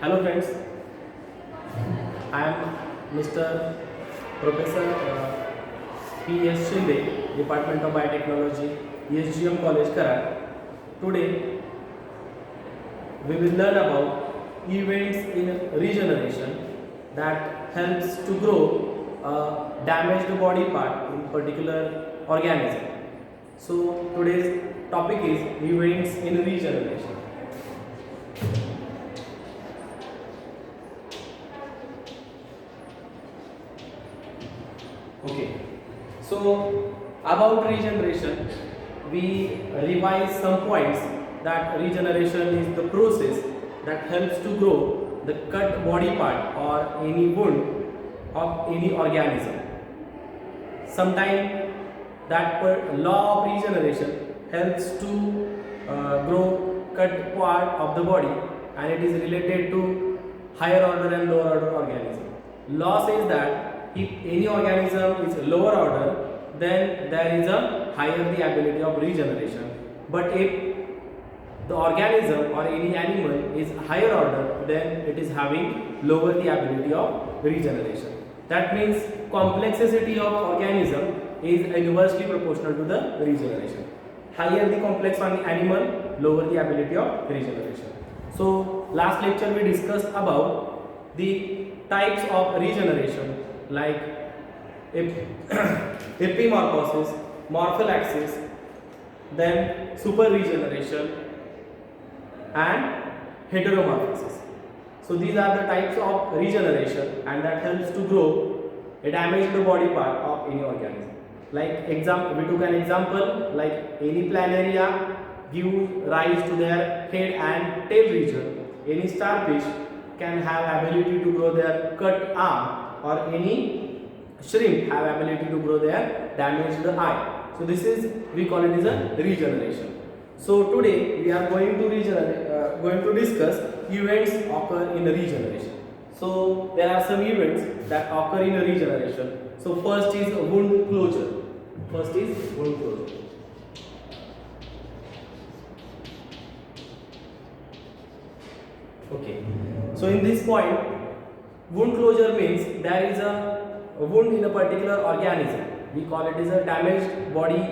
Hello friends, I am Mr. Professor P.S. Shinde, Department of Biotechnology, ESGM College, Karat. Today we will learn about events in regeneration that helps to grow a damaged body part in particular organism. So today's topic is events in regeneration. Okay, so about regeneration, we revise some points that regeneration is the process that helps to grow the cut body part or any wound of any organism. Sometimes that law of regeneration helps to grow cut part of the body, and it is related to higher order and lower order organism. Law says that if any organism is lower order, then there is a higher the ability of regeneration. But if the organism or any animal is higher order, then it is having lower the ability of regeneration. That means complexity of organism is inversely proportional to the regeneration. Higher the complex animal, lower the ability of regeneration. So last lecture we discussed about the types of regeneration like epimorphosis, morphallaxis, then super regeneration and heteromorphosis. So these are the types of regeneration, and that helps to grow a damaged body part of any organism. Like we took an example like any planaria give rise to their head and tail region. Any starfish can have ability to grow their cut arm, or any shrimp have ability to grow their damaged eye. So this is, we call it as a regeneration. So today we are going to discuss events occur in regeneration. So there are some events that occur in regeneration. So first is wound closure. Okay. So in this point, wound closure means there is a wound in a particular organism. We call it as a damaged body,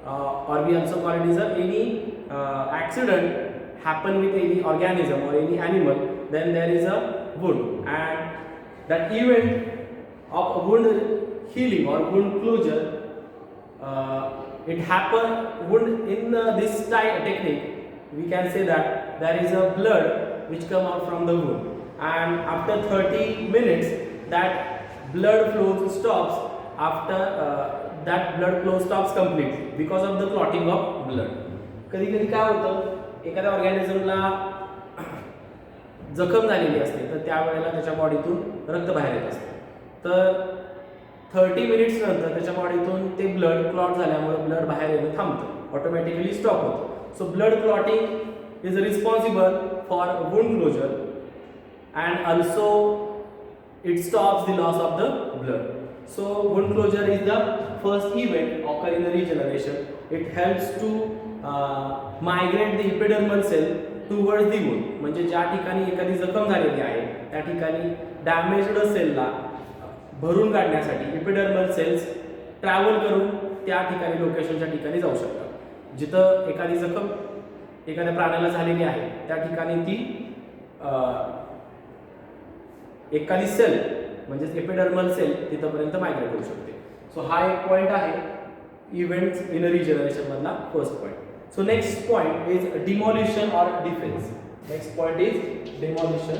or we also call it as any accident happen with any organism or any animal. Then there is a wound, and that event of wound healing or wound closure, it happen wound in this technique. We can say that there is a blood which come out from the wound, and after 30 minutes that blood flow stops. After that blood flow stops completely because of the clotting of blood. कधी कधी काय होतं, एखाद्या ऑर्गॅनिझमला जखम झालेली असते तर त्यावेळेला त्याच्या बॉडीतून रक्त बाहेर येत असते. तर 30 मिनिट्स नंतर त्याच्या बॉडीतून ते ब्लड क्लॉट झाल्यामुळे ब्लड बाहेर येणं थांबतं, ऑटोमॅटिकली स्टॉप होतं. So blood clotting is responsible for wound closure, and also it stops the loss of the blood. So wound closure is the first event occur in the regeneration. It helps to migrate the epidermal cell towards the wound. म्हणजे ज्या ठिकाणी एखादी जखम झालेली आहे त्या ठिकाणी damaged सेलला भरून काढण्यासाठी एपिडर्मल सेल्स ट्रॅव्हल करून त्या ठिकाणी लोकेशनच्या ठिकाणी जाऊ शकतात. जिथं एखादी जखम एखाद्या प्राण्याला झालेली आहे त्या ठिकाणी ती एखादी सेल म्हणजे एपिडर्मल सेल तिथपर्यंत मायग्रेट होऊ शकते. सो हा एक पॉइंट आहे इव्हेंट्स इन रिजनरेशन मधला first point. So next point is demolition और defence. Next point is demolition,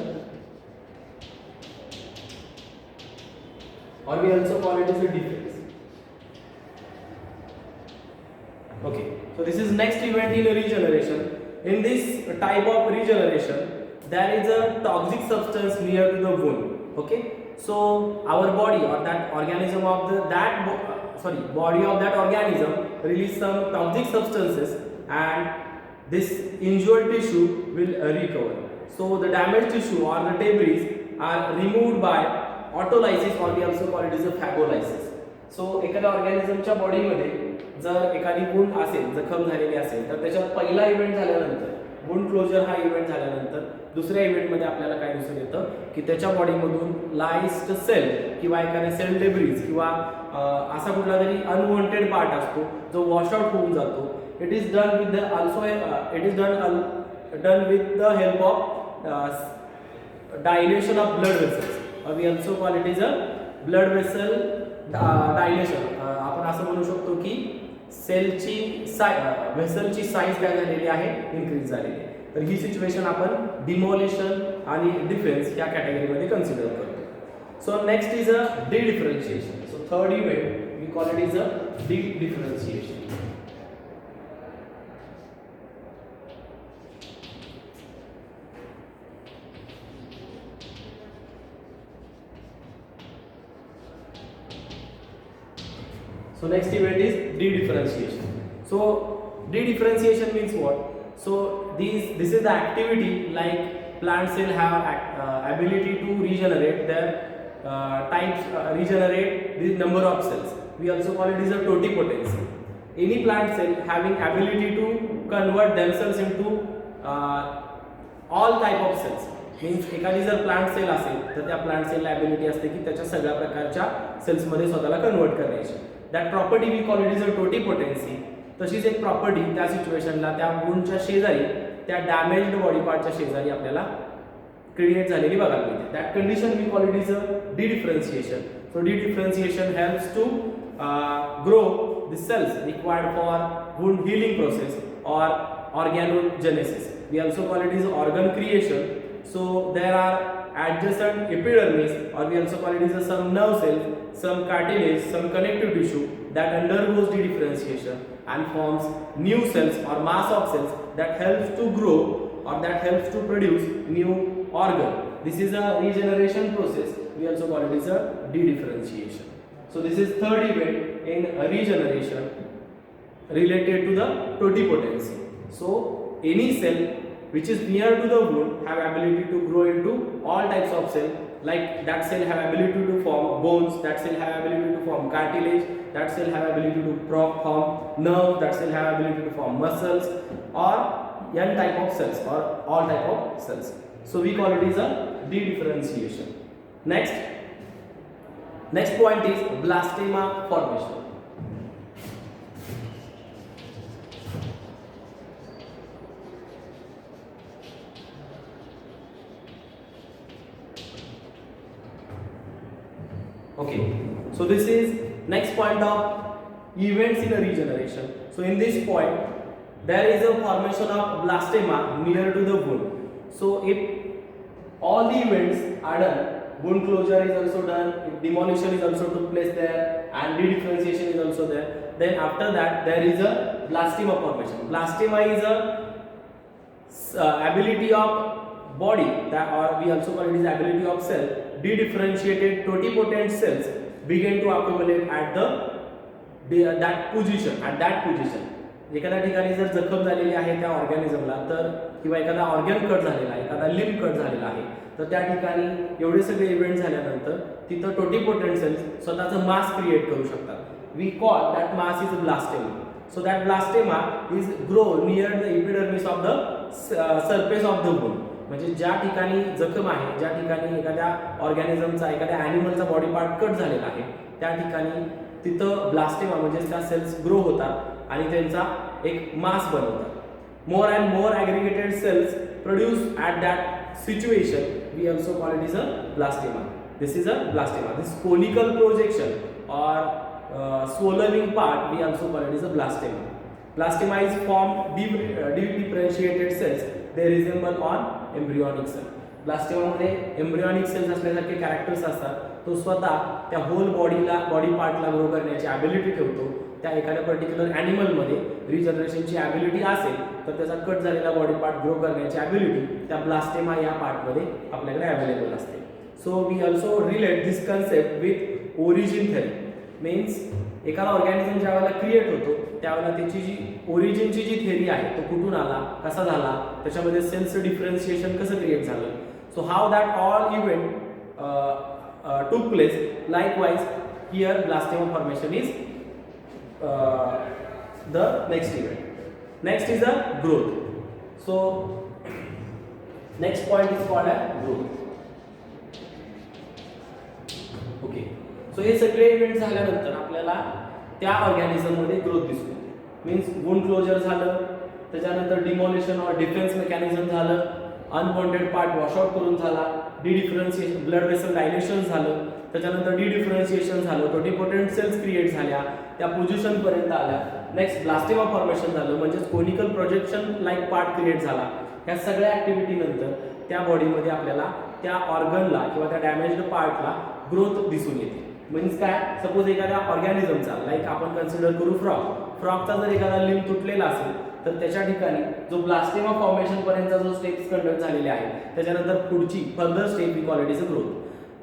or we also call it as a defense. Okay, so this is next event in regeneration. In this type of regeneration, there is a toxic substance near to the wound. Okay, so our body or that organism of body of that organism release some toxic substances, and this injured tissue will recover. So the damaged tissue or the debris are removed by ऑटोलायसिस, or we also call it as a फॅगोलायसिस. सो एखाद्या ऑर्गॅनिझमच्या बॉडीमध्ये जर एखादी wound असेल, जखम झालेली असेल, तर त्याच्यात पहिला इव्हेंट झाल्यानंतर वुंड क्लोजर हा इव्हेंट झाल्यानंतर दुसऱ्या इव्हेंटमध्ये आपल्याला काय दिसून येतं की त्याच्या बॉडीमधून लाइस्ड सेल किंवा एखाद्या सेल डेब्रिज किंवा असा कुठला तरी अनवॉन्टेड पार्ट असतो जो वॉश आउट होऊन जातो. It is done with the done with the help of dilation of blood vessels. We also call it is a blood vessel dilation. आपण असं म्हणू शकतो की सेलची व्हेसलची साईज काय झालेली आहे, इन्क्रीज झालेली आहे. तर ही सिच्युएशन आपण डिमोलिशन आणि डिफेन्स या कॅटेगरीमध्ये कन्सिडर करतो. So next is a differentiation. So third event we call it is a differentiation. So next event is de-differentiation. So de-differentiation means what? So this is the activity like plant cell have ability to regenerate their regenerate the number of cells. We also call it as a totipotency. Any plant cell having ability to convert themselves into all type of cells. Means एखादी जर plant cell असेल तर त्या plant सेलला ability असते की त्याच्या सगळ्या प्रकारच्या सेल्समध्ये स्वतःला कन्वर्ट करण्याची. That property we call it is a totipotency. तशीच एक प्रॉपर्टी त्या सिच्युएशनला त्या वुंडच्या शेजारी त्या डॅमेज्ड बॉडी पार्टच्या शेजारी आपल्याला क्रिएट झालेली बघायला मिळते. That condition we call it is a differentiation. So differentiation helps to grow the cells required for wound healing process or organogenesis. We also call it is organ creation. So there are adjacent epidermis, or we also call it as some nerve cells, some cartilage, some connective tissue that undergoes differentiation and forms new cells or mass of cells that helps to grow or that helps to produce new organ. This is a regeneration process. We also call it as a de-differentiation. So this is third event in regeneration related to the totipotency. So any cell which is near to the wound have ability to grow into all types of cell. Like that cell have ability to form bones, that cell have ability to form cartilage, that cell have ability to form nerve, that cell have ability to form muscles, or n type of cells or all type of cells. So we call it is a de-differentiation. Next point is blastema formation. Okay, so this is next point of events in a regeneration. So in this point there is a formation of blastema near to the wound. So if all the events are done, wound closure is also done, if demolition is also took place there, and de-differentiation is also there, then after that there is a blastema formation. Blastema is a ability of body that, or we also call it is ability of cell, de-differentiated totipotent cells begin to accumulate at that position. एखाद्या ठिकाणी जर जखम झालेली आहे त्या ऑर्गॅनिझमला, तर किंवा एखादा ऑर्गन कट झालेला आहे, एखादा लिम्ब कट झालेला आहे, तर त्या ठिकाणी एवढे सगळे इव्हेंट झाल्यानंतर तिथं टोटिपोटेंट सेल्स स्वतःचं मास क्रिएट करू शकतात. We call that mass is blastema. So that blastema is grow near the epidermis of the surface of the wound. म्हणजे ज्या ठिकाणी जखम आहे, ज्या ठिकाणी एखाद्या ऑर्गॅनिझमचा, एखाद्या ॲनिमलचा बॉडी पार्ट कट झालेला आहे, त्या ठिकाणी तिथं ब्लास्टेमा म्हणजे त्या सेल्स ग्रो होतात आणि त्यांचा एक मास बनवतात. More and more aggregated cells produce at that situation. We also call it is a blastema. This is a blastema. This conical projection or swallowing part, we also call it as a blastema. Blastema is formed differentiated cells. They resemble on embryonic cell. Blastema मध्ये embryonic sales असल्यासारखे characters असतात. तो स्वतः त्या whole body पार्टला grow करण्याची ability ठेवतो. त्या एखाद्या पर्टिक्युलर ॲनिमलमध्ये रिजनरेशनची ॲबिलिटी असेल तर त्याचा कट झालेला बॉडी पार्ट ग्रो करण्याची ॲबिलिटी त्या ब्लास्टेमा या पार्टमध्ये आपल्याकडे अवेलेबल असते. So we also relate this concept with origin theory. Means एखादा ऑर्गॅनिझम ज्या वेळेला क्रिएट होतो त्यावेळेला त्याची जी ओरिजिनची जी थेरी आहे तो कुठून आला, कसा झाला, त्याच्यामध्ये सेल्सचं डिफरन्शिएशन कसं क्रिएट झालं. So how that all event took place. Likewise here blastema formation is the next event. Next is the growth. So Next point is called as growth. Okay, so हे सगळे इव्हेंट झाल्यानंतर आपल्याला त्या organism मध्ये growth दिसतो. Means wound closure झालं, त्याच्यानंतर demolition और डिफेन्स मेकॅनिझम झालं, अनवॉन्टेड पार्ट वॉशआउट करून झाला, डिडिफरन्शिएशन ब्लड वेसल डायलेशन झालं, त्याच्यानंतर डिडिफरन्शिएशन झालं, टोटिपोटेंट सेल्स क्रिएट झाल्या, त्या पोझिशन पर्यंत आल्या. नेक्स्ट ब्लास्टिमा फॉर्मेशन झालं, म्हणजे conical projection like part create झाला. ह्या सगळ्या ऍक्टिव्हिटी नंतर त्या बॉडीमध्ये आपल्याला त्या ऑर्गनला किंवा त्या डॅमेज्ड पार्टला ग्रोथ दिसून येते. मीन्स काय, सपोज एखाद्या ऑर्गॅनिझमचा लाईक आपण कन्सिडर करू फ्रॉगचा जर एखादा लिंब तुटलेला असेल तर त्याच्या ठिकाणी जो ब्लास्टिमा फॉर्मेशन पर्यंतचा जो स्टेप्स कंडक्ट झालेले आहेत त्याच्यानंतर पुढची further step we call it is a growth.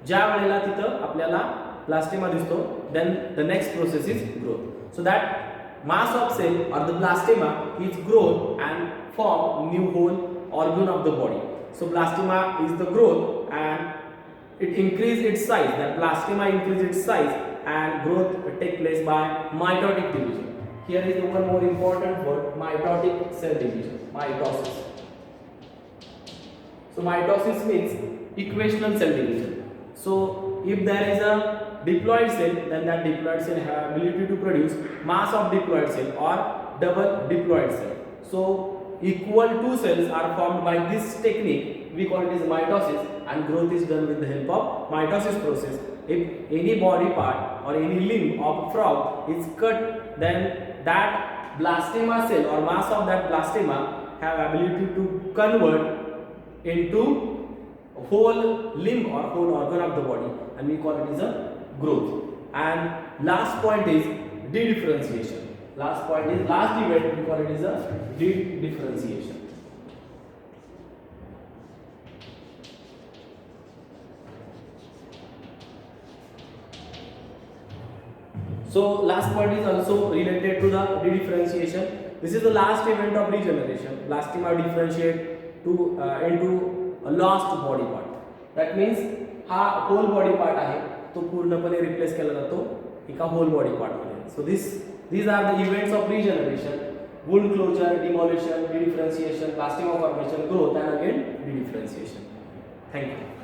ज्या वेळेला तिथं आपल्याला ब्लास्टिमा दिसतो then the next process is growth. So that mass of cell or the blastema is grown and form new whole organ of the body. So blastema is the growth and it increase its size. That blastema increase its size and growth take place by mitotic division. Here is the one more important word, mitotic cell division, mitosis. So mitosis means equational cell division. So if there is a diploid cell, then that diploid cell have ability to produce mass of diploid cell or double diploid cell. So equal two cells are formed by this technique. We call it as mitosis, and growth is done with the help of mitosis process. If any body part or any limb of frog is cut, then that blastema cell or mass of that blastema have ability to convert into whole limb or whole organ of the body, and we call it as a growth. And last point is de-differentiation. Last point is last event, we call it as a de-differentiation. So last point is also related to the de-differentiation. This is the last event of regeneration. Blastema differentiate into a lost body part. That means हा whole body part आहे तो पूर्णपणे replace केला जातो एका whole body part मध्ये. सो these are the events of regeneration: wound closure, demolition, de-differentiation, blastema formation, growth, and again de-differentiation. Thank you.